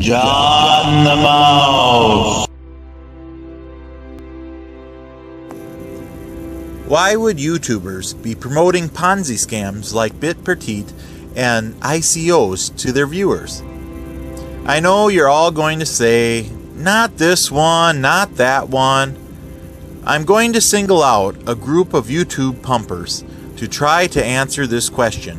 John the Mouse. Why would YouTubers be promoting Ponzi scams like Bitpetite and ICOs to their viewers? I know you're all going to say, not this one, not that one. I'm going to single out a group of YouTube pumpers to try to answer this question.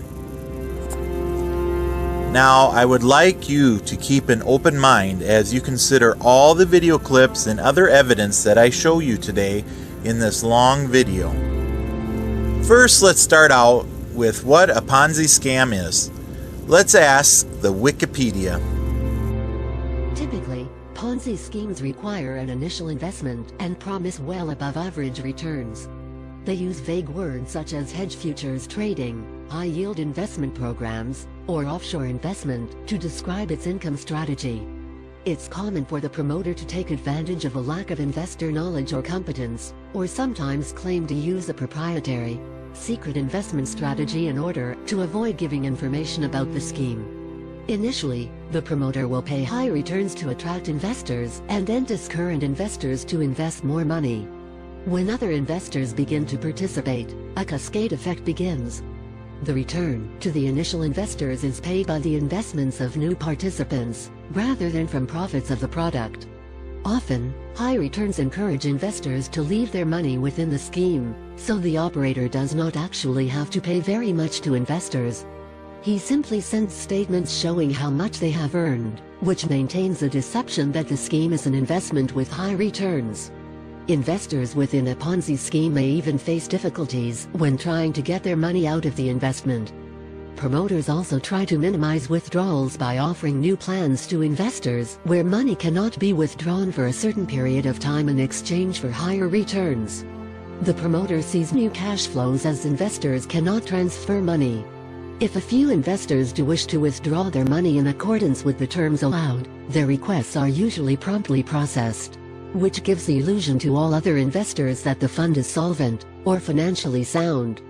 Now, I would like you to keep an open mind as you consider all the video clips and other evidence that I show you today in this long video. First, let's start out with what a Ponzi scam is. Let's ask the Wikipedia. Typically, Ponzi schemes require an initial investment and promise well above average returns. They use vague words such as hedge futures trading, high-yield investment programs, or offshore investment to describe its income strategy. It's common for the promoter to take advantage of a lack of investor knowledge or competence, or sometimes claim to use a proprietary, secret investment strategy in order to avoid giving information about the scheme. Initially, the promoter will pay high returns to attract investors and entice current investors to invest more money. When other investors begin to participate, a cascade effect begins. The return to the initial investors is paid by the investments of new participants, rather than from profits of the product. Often, high returns encourage investors to leave their money within the scheme, so the operator does not actually have to pay very much to investors. He simply sends statements showing how much they have earned, which maintains the deception that the scheme is an investment with high returns. Investors within a Ponzi scheme may even face difficulties when trying to get their money out of the investment. Promoters also try to minimize withdrawals by offering new plans to investors where money cannot be withdrawn for a certain period of time in exchange for higher returns. The promoter sees new cash flows as investors cannot transfer money. If a few investors do wish to withdraw their money in accordance with the terms allowed, their requests are usually promptly processed, which gives the illusion to all other investors that the fund is solvent or financially sound.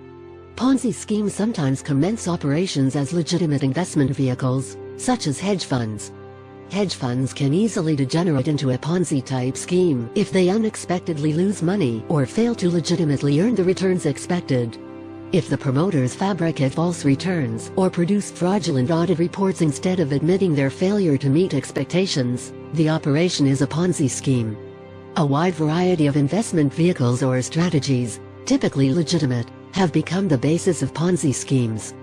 Ponzi schemes sometimes commence operations as legitimate investment vehicles, such as hedge funds. Hedge funds can easily degenerate into a Ponzi-type scheme if they unexpectedly lose money or fail to legitimately earn the returns expected. If the promoters fabricate false returns or produce fraudulent audit reports instead of admitting their failure to meet expectations, the operation is a Ponzi scheme. A wide variety of investment vehicles or strategies, typically legitimate, have become the basis of Ponzi schemes.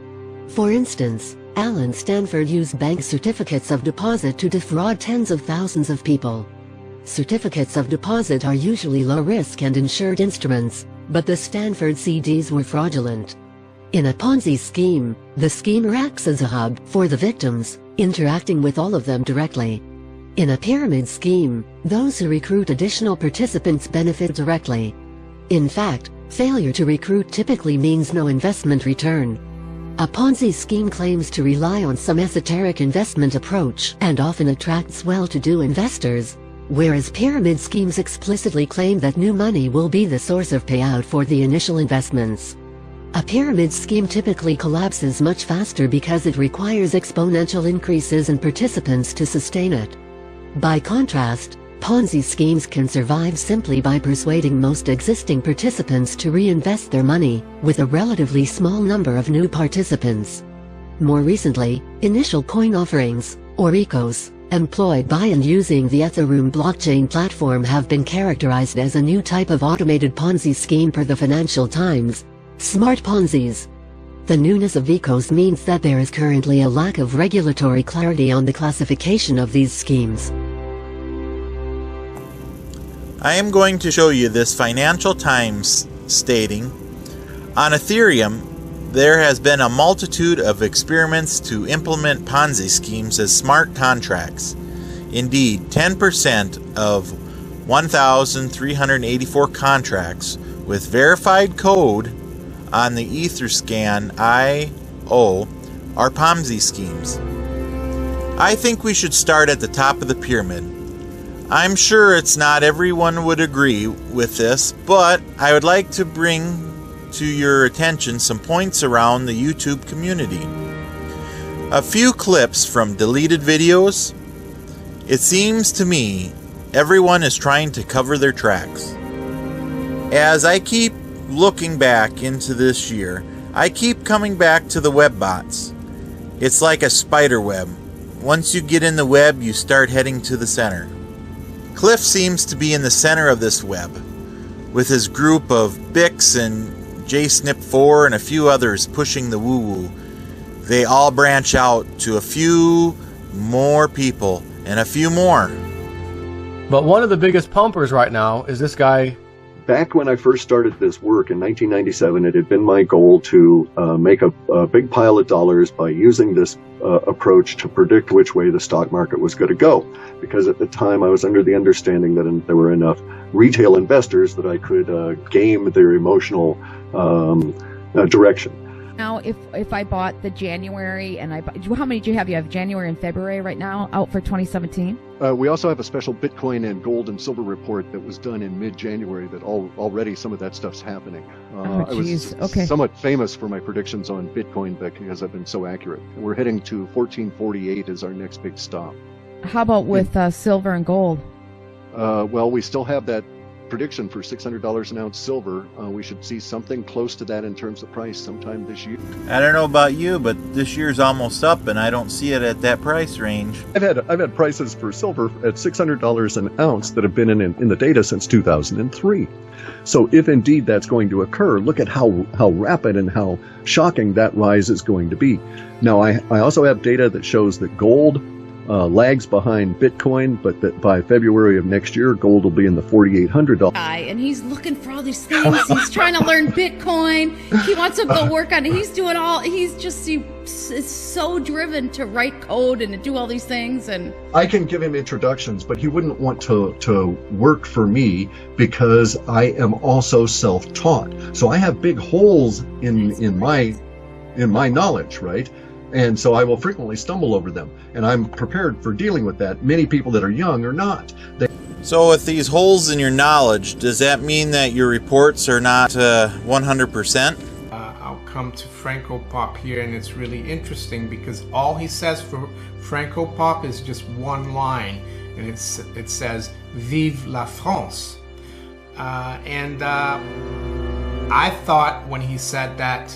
For instance, Alan Stanford used bank certificates of deposit to defraud tens of thousands of people. Certificates of deposit are usually low-risk and insured instruments, but the Stanford CDs were fraudulent. In a Ponzi scheme, the schemer acts as a hub for the victims, interacting with all of them directly. In a pyramid scheme, those who recruit additional participants benefit directly. In fact, failure to recruit typically means no investment return. A Ponzi scheme claims to rely on some esoteric investment approach and often attracts well-to-do investors, whereas pyramid schemes explicitly claim that new money will be the source of payout for the initial investments. A pyramid scheme typically collapses much faster because it requires exponential increases in participants to sustain it. By contrast, Ponzi schemes can survive simply by persuading most existing participants to reinvest their money, with a relatively small number of new participants. More recently, initial coin offerings, or ICOs, employed by and using the Ethereum blockchain platform have been characterized as a new type of automated Ponzi scheme per the Financial Times: smart Ponzis. The newness of ICOs means that there is currently a lack of regulatory clarity on the classification of these schemes. I am going to show you this Financial Times stating, on Ethereum, there has been a multitude of experiments to implement Ponzi schemes as smart contracts. Indeed, 10% of 1,384 contracts with verified code on the Etherscan IO are Ponzi schemes. I think we should start at the top of the pyramid. I'm sure it's not everyone would agree with this, but I would like to bring to your attention some points around the YouTube community. A few clips from deleted videos, It seems to me everyone is trying to cover their tracks. As I keep looking back into this year, I keep coming back to the web bots. It's like a spider web. Once you get in the web, you start heading to the center. Cliff seems to be in the center of this web, with his group of Bix and JSNP4 and a few others pushing the woo-woo. They all branch out to a few more people and a few more. But one of the biggest pumpers right now is this guy. Back when I first started this work in 1997, it had been my goal to make a big pile of dollars by using this approach to predict which way the stock market was going to go. Because at the time I was under the understanding that there were enough retail investors that I could game their emotional direction. Now, if I bought the January and how many do you have? You have January and February right now out for 2017? We also have a special Bitcoin and gold and silver report that was done in mid-January that already some of that stuff's happening. I was somewhat famous for my predictions on Bitcoin because I've been so accurate. And we're heading to 1448 as our next big stop. How about with silver and gold? Well, we still have that prediction for $600 an ounce silver. We should see something close to that in terms of price sometime this year. I don't know about you, but this year's almost up and I don't see it at that price range. I've had prices for silver at $600 an ounce that have been in the data since 2003. So if indeed that's going to occur, look at how rapid and how shocking that rise is going to be. Now, I also have data that shows that gold lags behind Bitcoin, but that by February of next year, gold will be in the $4,800. And he's looking for all these things. He's trying to learn Bitcoin. He wants to go work on it. He's doing is so driven to write code and to do all these things. And I can give him introductions, but he wouldn't want to work for me because I am also self-taught. So I have big holes in my knowledge, right? And so I will frequently stumble over them, and I'm prepared for dealing with that. Many people that are young are not. So with these holes in your knowledge, does that mean that your reports are not 100%? I'll come to Franco Pop here, and it's really interesting because all he says for Franco Pop is just one line, and it says "Vive la France." I thought when he said that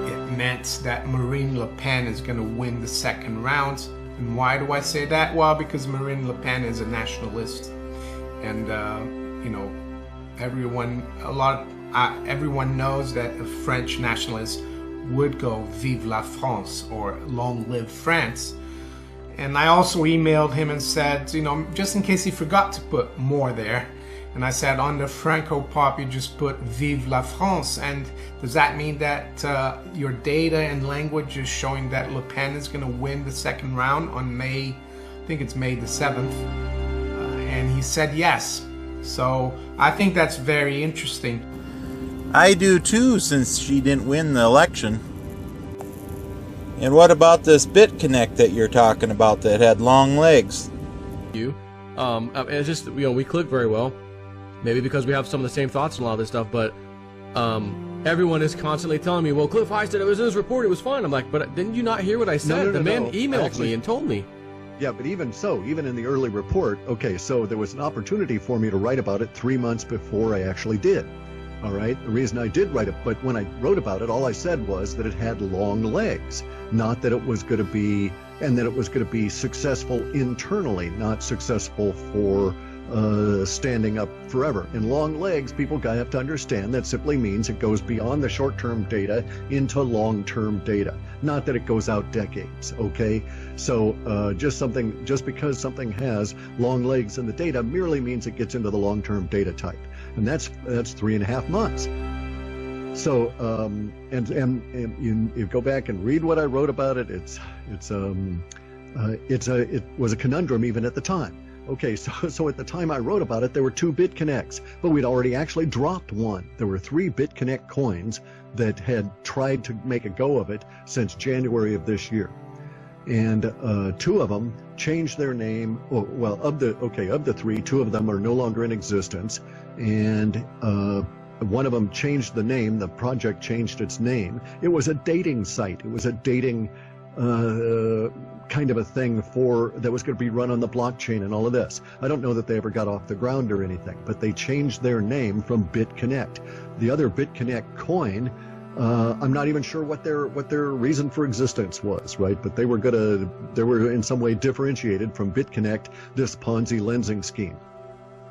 it meant that Marine Le Pen is going to win the second round. And why do I say that? Well, because Marine Le Pen is a nationalist, and everyone knows that a French nationalist would go "Vive la France" or "Long live France." And I also emailed him and said, just in case he forgot to put more there. And I said, on the Franco Pop, you just put "Vive la France." And does that mean that your data and language is showing that Le Pen is going to win the second round on May, I think it's May the 7th? And he said yes. So I think that's very interesting. I do too, since she didn't win the election. And what about this BitConnect that you're talking about that had long legs? It's just, we click very well. Maybe because we have some of the same thoughts on a lot of this stuff, but everyone is constantly telling me, well, Cliff High said it was in his report, it was fine. I'm like, but didn't you not hear what I said? The man emailed me and told me. Yeah, but even in the early report, okay, so there was an opportunity for me to write about it 3 months before I actually did. All right, the reason I did write it, but when I wrote about it, all I said was that it had long legs, not that it was going to be, and that it was going to be successful internally, not successful for standing up forever. And long legs, people have to understand that simply means it goes beyond the short-term data into long-term data, not that it goes out decades. Okay, so just because something has long legs in the data merely means it gets into the long-term data type, and that's 3.5 months. So and you go back and read what I wrote about it. It was a conundrum even at the time. Okay, so at the time I wrote about it, there were 2 BitConnects, but we'd already actually dropped one. There were 3 BitConnect coins that had tried to make a go of it since January of this year. And 2 of them changed their name. Well, of the 3, 2 of them are no longer in existence. And one of them changed the name. The project changed its name. It was a dating site. It was a dating kind of a thing that was going to be run on the blockchain and all of this. I don't know that they ever got off the ground or anything, but they changed their name from BitConnect. The other BitConnect coin, I'm not even sure what their reason for existence was, right? But they were in some way differentiated from BitConnect, this Ponzi lensing scheme.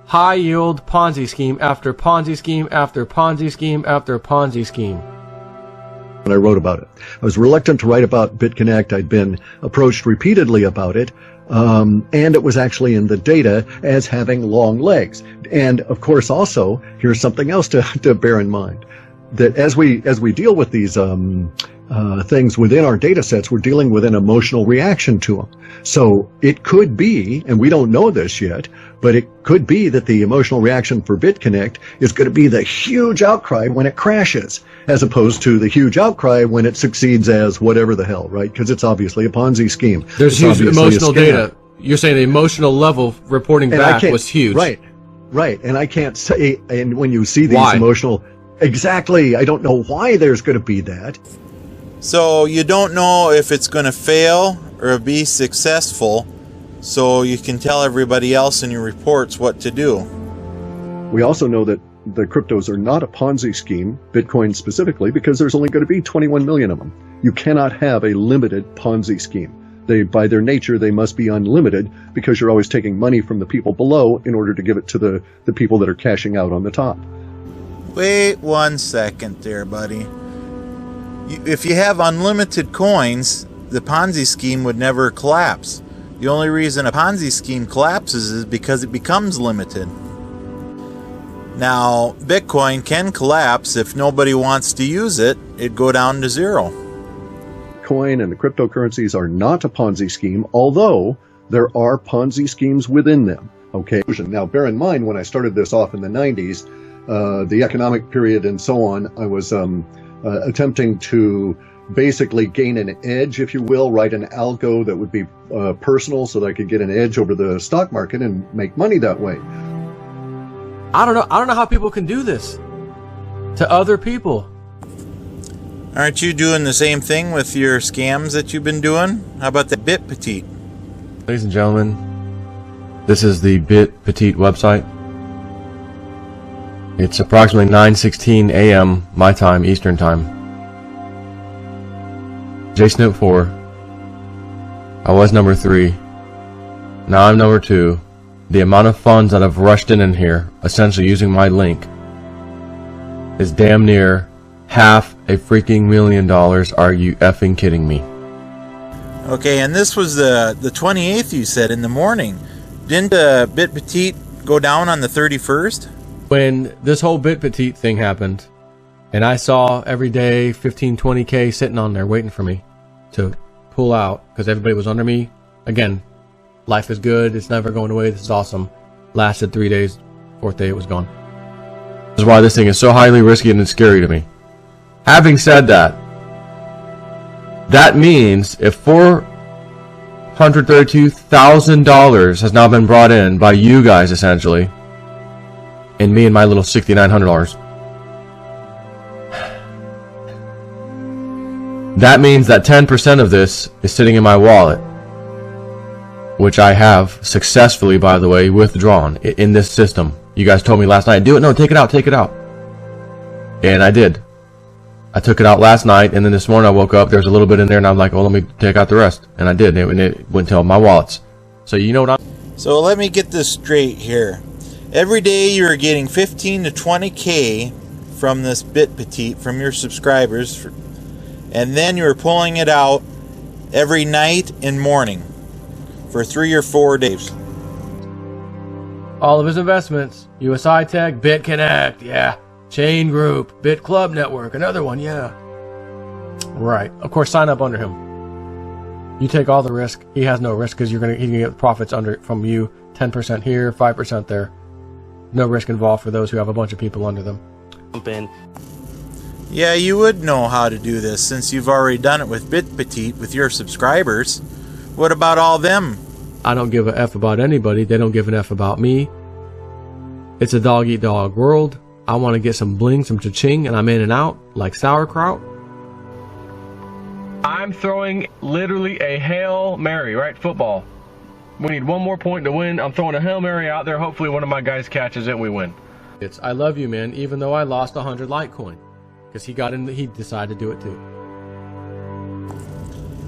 High yield Ponzi scheme after Ponzi scheme after Ponzi scheme after Ponzi scheme. When I wrote about it, I was reluctant to write about BitConnect. I'd been approached repeatedly about it, and it was actually in the data as having long legs. And of course, also, here's something else to bear in mind. That as we deal with these things within our data sets, we're dealing with an emotional reaction to them. So it could be, and we don't know this yet, but it could be that the emotional reaction for BitConnect is going to be the huge outcry when it crashes, as opposed to the huge outcry when it succeeds as whatever the hell, right? Because it's obviously a Ponzi scheme. There's huge emotional data. You're saying the emotional level reporting back was huge. Right. And I can't say, and when you see these emotional... Exactly. I don't know why there's going to be that. So you don't know if it's going to fail or be successful, so you can tell everybody else in your reports what to do. We also know that the cryptos are not a Ponzi scheme, Bitcoin specifically, because there's only going to be 21 million of them. You cannot have a limited Ponzi scheme. By their nature, they must be unlimited because you're always taking money from the people below in order to give it to the people that are cashing out on the top. Wait 1 second there, buddy. If you have unlimited coins, the Ponzi scheme would never collapse. The only reason a Ponzi scheme collapses is because it becomes limited. Now, Bitcoin can collapse if nobody wants to use it. It'd go down to zero. Coin and the cryptocurrencies are not a Ponzi scheme, although there are Ponzi schemes within them. Okay. Now, bear in mind, when I started this off in the 90s, the economic period and so on, I was attempting to basically gain an edge, if you will, write an algo that would be personal so that I could get an edge over the stock market and make money that way. I don't know how people can do this to other people. Aren't you doing the same thing with your scams that you've been doing? How about the Bitpetite? Ladies and gentlemen, this is the Bitpetite website. It's approximately 9:16 a.m. my time, Eastern time. JSnoop 4. I was number 3. Now I'm number 2. The amount of funds that have rushed in here, essentially using my link, is damn near half a freaking $1 million. Are you effing kidding me? Okay, and this was the 28th, you said, in the morning. Didn't Bitpetite go down on the 31st? When this whole Bitpetite thing happened, and I saw every day 15, 20K sitting on there waiting for me to pull out because everybody was under me. Again, life is good. It's never going away. This is awesome. Lasted 3 days. 4th day, it was gone. This is why this thing is so highly risky and scary to me. Having said that, that means if $432,000 has now been brought in by you guys, essentially, and me and my little $6,900, that means that 10% of this is sitting in my wallet, which I have successfully, by the way, withdrawn in this system. You guys told me last night, do it. No, take it out, take it out. And I did. I took it out last night, and then this morning I woke up, there's a little bit in there, and I'm like, well, let me take out the rest. And I did, and it went to my wallets. So you know what I'm... So let me get this straight here. Every day you're getting 15 to 20K from this Bitpetite, from your subscribers, and then you're pulling it out every night and morning for 3 or 4 days. All of his investments, USI Tech, BitConnect, yeah. Chain Group, Bit Club Network, another one, yeah. Right. Of course, sign up under him. You take all the risk. He has no risk because he can get profits from you. 10% here, 5% there. No risk involved for those who have a bunch of people under them. Yeah, you would know how to do this since you've already done it with Bitpetite with your subscribers. What about all them? I don't give a F about anybody. They don't give an F about me. It's a dog-eat-dog world. I want to get some bling, some cha-ching, and I'm in and out like sauerkraut. I'm throwing literally a Hail Mary, right? Football. We need one more point to win. I'm throwing a Hail Mary out there. Hopefully one of my guys catches it, we win. It's I love you, man, even though I lost 100 Litecoin. Because he decided to do it too.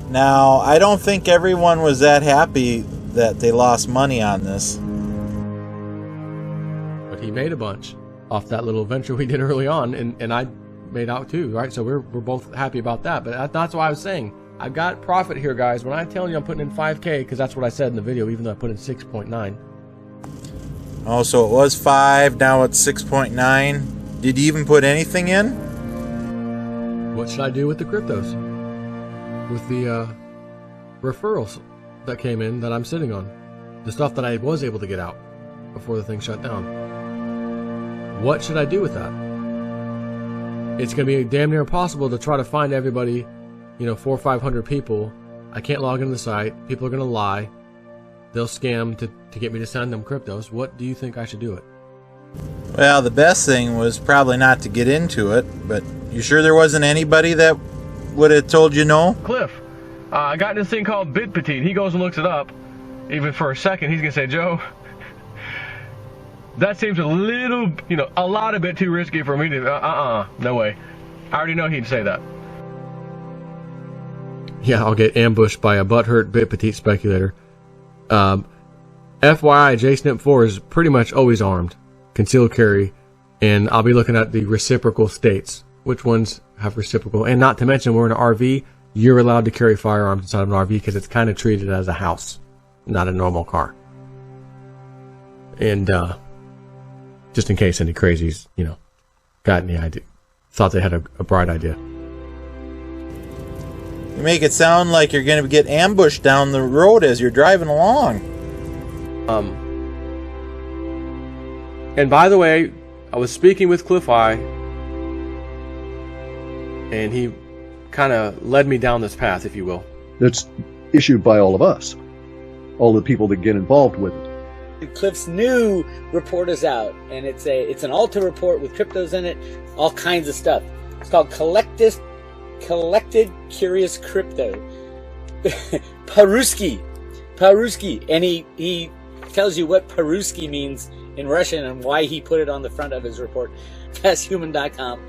Now, I don't think everyone was that happy that they lost money on this. But he made a bunch off that little venture we did early on, and I made out too, right? So we're both happy about that. But that's why I was saying, I've got profit here, guys. When I'm telling you I'm putting in 5K, because that's what I said in the video, even though I put in 6.9. Oh, so it was 5, now it's 6.9. Did you even put anything in? What should I do with the cryptos? With the referrals that came in that I'm sitting on. The stuff that I was able to get out before the thing shut down. What should I do with that? It's going to be damn near impossible to try to find everybody, 400 or 500 people. I can't log into the site. People are going to lie. They'll scam to get me to send them cryptos. What do you think I should do it? Well, the best thing was probably not to get into it, but you sure there wasn't anybody that would have told you no? Cliff, I got this thing called Bitpetite. He goes and looks it up. Even for a second, he's going to say, Joe, that seems a little, a lot a bit too risky for me to, no way. I already know he'd say that. Yeah, I'll get ambushed by a butthurt Bitpetite speculator. FYI, JSNP4 is pretty much always armed, concealed carry, and I'll be looking at the reciprocal states. Which ones have reciprocal? And not to mention, we're in an RV. You're allowed to carry firearms inside of an RV because it's kind of treated as a house, not a normal car. And just in case any crazies, got any idea, thought they had a bright idea. You make it sound like you're going to get ambushed down the road as you're driving along. And by the way, I was speaking with Cliff Eye, and he kind of led me down this path, if you will. That's issued by all of us, all the people that get involved with it. Cliff's new report is out, and it's an Alta report with cryptos in it, all kinds of stuff. It's called Collected Curious Crypto. Paruski, and he tells you what Paruski means in Russian and why he put it on the front of his report. Fasthuman.com.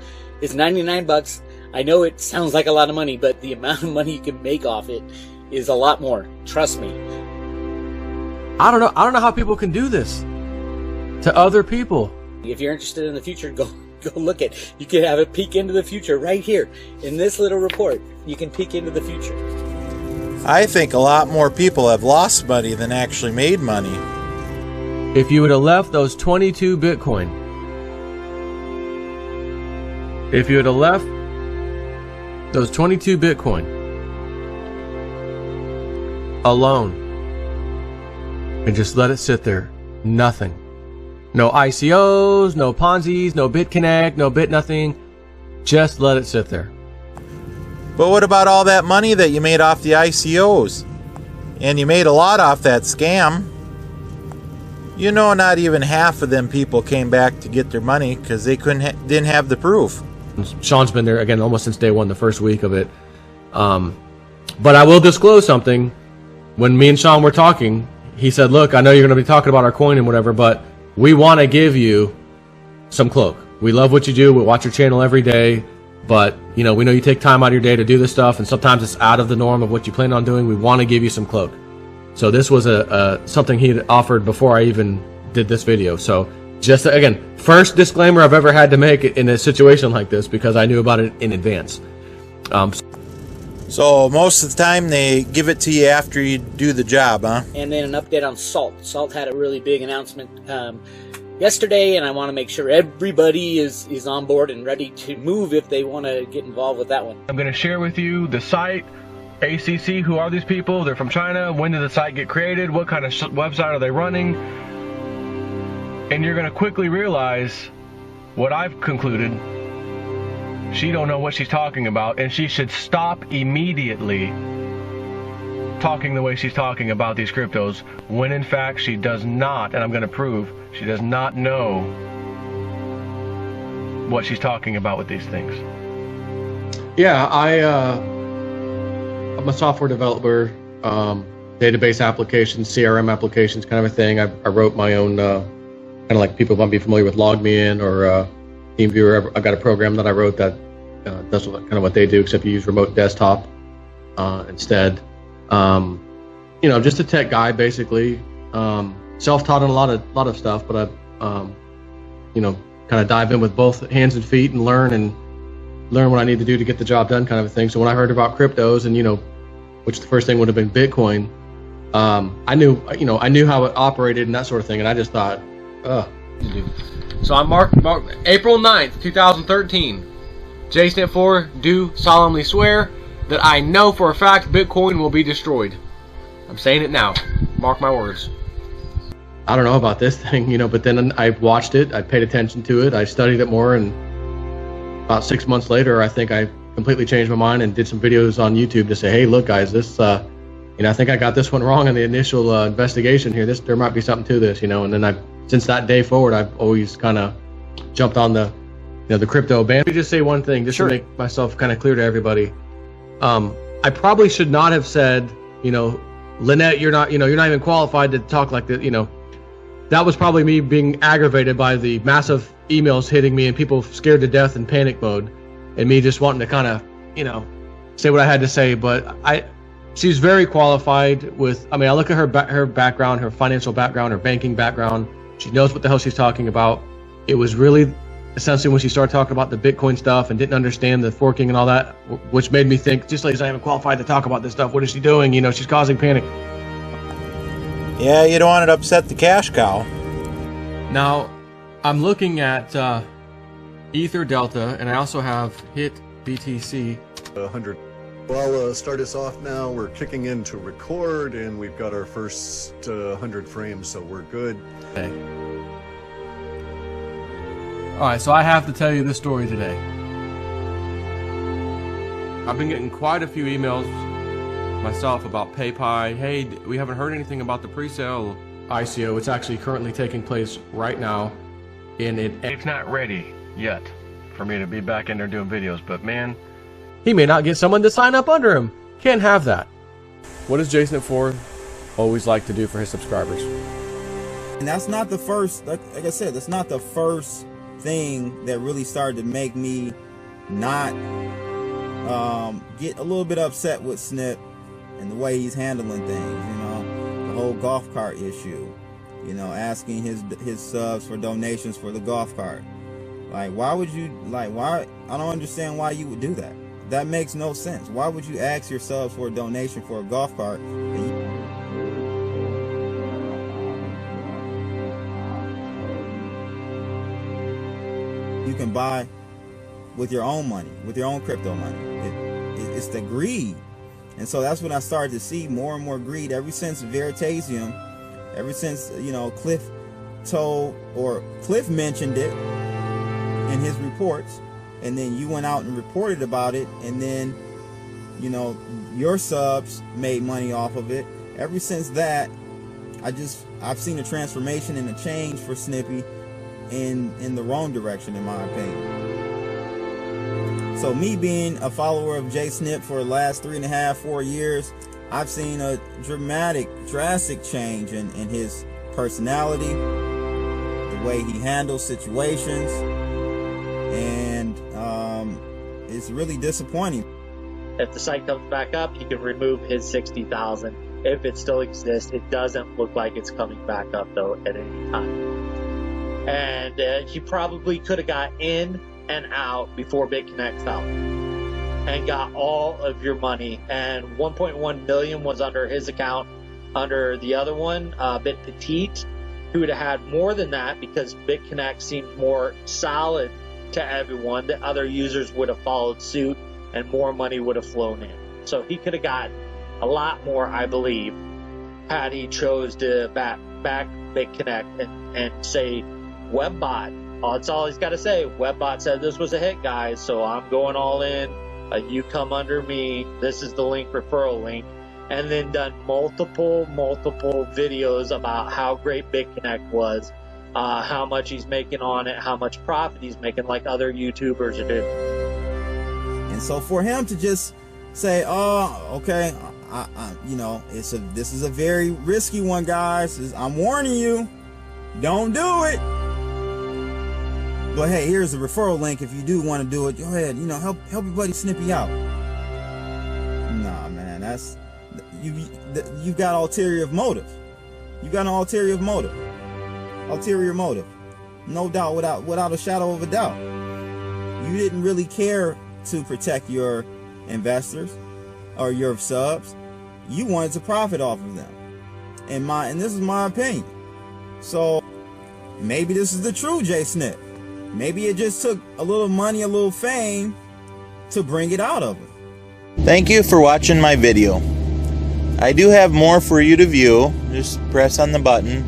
It's $99. I know it sounds like a lot of money, but the amount of money you can make off it is a lot more. Trust me. I don't know how people can do this to other people. If you're interested in the future, go look at. You can have a peek into the future right here in this little report. You can peek into the future. I think a lot more people have lost money than actually made money. If you would have left those 22 Bitcoin, if you would have left those 22 Bitcoin alone and just let it sit there, nothing. No ICOs, no Ponzi's, no BitConnect, no Bit nothing. Just let it sit there. But what about all that money that you made off the ICOs? And you made a lot off that scam. Not even half of them people came back to get their money because they didn't have the proof. Sean's been there again almost since day one, the first week of it. But I will disclose something. When me and Sean were talking, he said, look, I know you're going to be talking about our coin and whatever, but we want to give you some cloak. We love what you do. We watch your channel every day. But, we know you take time out of your day to do this stuff, and sometimes it's out of the norm of what you plan on doing. We want to give you some cloak. So this was something he had offered before I even did this video. So just, again, first disclaimer I've ever had to make in a situation like this because I knew about it in advance. So most of the time they give it to you after you do the job, huh? And then an update on Salt. Salt had a really big announcement yesterday, and I want to make sure everybody is on board and ready to move if they want to get involved with that one. I'm going to share with you the site, ACC, who are these people? They're from China. When did the site get created? What kind of website are they running? And you're going to quickly realize what I've concluded. She don't know what she's talking about, and she should stop immediately talking the way she's talking about these cryptos, when in fact she does not, and I'm going to prove, she does not know what she's talking about with these things. Yeah, I'm a software developer, database applications, CRM applications, kind of a thing. I wrote my own, kind of like people might be familiar with LogMeIn or TeamViewer. I've got a program that I wrote that does kind of what they do, except you use remote desktop instead. You know, just a tech guy basically. Self-taught on a lot of stuff, but I, you know, kind of dive in with both hands and feet and learn what I need to do to get the job done, kind of a thing. So when I heard about cryptos and, you know, which the first thing would have been Bitcoin, I knew how it operated and that sort of thing, and I just thought, So I'm April 9th, 2013. JSNIP 4 do solemnly swear that I know for a fact Bitcoin will be destroyed. I'm saying it now. Mark my words. I don't know about this thing, you know, but then I watched it, I paid attention to it, I studied it more, and about 6 months later, I think I completely changed my mind and did some videos on YouTube to say, hey, look, guys, this, you know, I think I got this one wrong in the initial investigation here. There might be something to this, you know. And then since that day forward, I've always kind of jumped on the, you know, the crypto band. Let me just say one thing, just to make myself kind of clear to everybody. I probably should not have said, you know, Lynette, you're not even qualified to talk like this, you know. That was probably me being aggravated by the massive emails hitting me and people scared to death in panic mode, and me just wanting to kind of, you know, say what I had to say. But she's very qualified with, I mean, I look at her background, her financial background, her banking background. She knows what the hell she's talking about. It was really essentially when she started talking about the Bitcoin stuff and didn't understand the forking and all that, which made me think, just like I'm even qualified to talk about this stuff. What is she doing? You know, she's causing panic. Yeah, you don't want it to upset the cash cow. Now, I'm looking at Ether Delta, and I also have HIT BTC. 100. Well, I'll start us off now. We're kicking in to record, and we've got our first 100 frames, so we're good. Okay. Alright, so I have to tell you this story today. I've been getting quite a few emails myself about PayPal. Hey, we haven't heard anything about the pre-sale ICO. It's actually currently taking place right now, and it's not ready yet for me to be back in there doing videos, but man, he may not get someone to sign up under him. Can't have that. What does JSNIP 4 always like to do for his subscribers? And that's not the first, like I said, that's not the first thing that really started to make me not get a little bit upset with Snip and the way he's handling things, you know, the whole golf cart issue, you know, asking his subs for donations for the golf cart. Like, why would you, like, why? I don't understand why you would do that. That makes no sense. Why would you ask your subs for a donation for a golf cart? You can buy with your own money, with your own crypto money. It's the greed. And so that's when I started to see more and more greed ever since Veritasium, ever since, you know, Cliff mentioned it in his reports, and then you went out and reported about it, and then, you know, your subs made money off of it. Ever since that, I've seen a transformation and a change for Snippy in the wrong direction, in my opinion. So me being a follower of JSNIP for the last 3.5-4 years, I've seen a drastic change in his personality, the way he handles situations, and it's really disappointing. If the site comes back up, he can remove his 60,000. If it still exists, it doesn't look like it's coming back up though at any time. And he probably could have got in and out before BitConnect fell and got all of your money. And 1.1 million was under his account. Under the other one, Bitpetite, who would have had more than that because BitConnect seemed more solid to everyone. The other users would have followed suit and more money would have flown in. So he could have gotten a lot more, I believe, had he chose to back BitConnect and say WebBot. That's all he's got to say. WebBot said this was a hit, guys, so I'm going all in. You come under me. This is the link, referral link. And then done multiple videos about how great BitConnect was, how much he's making on it, how much profit he's making, like other YouTubers are doing. And so for him to just say, oh, okay, you know, this is a very risky one, guys. I'm warning you, don't do it. But hey, here's a referral link if you do want to do it. Go ahead, you know, help your buddy Snippy out. Nah, man, that's you've got ulterior motive. You got an ulterior motive. Ulterior motive, no doubt, without a shadow of a doubt. You didn't really care to protect your investors or your subs. You wanted to profit off of them, and this is my opinion. So maybe this is the true J Snip. Maybe it just took a little money, a little fame to bring it out of it. Thank you for watching my video. I do have more for you to view. Just press on the button.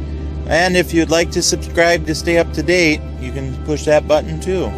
And if you'd like to subscribe to stay up to date, you can push that button too.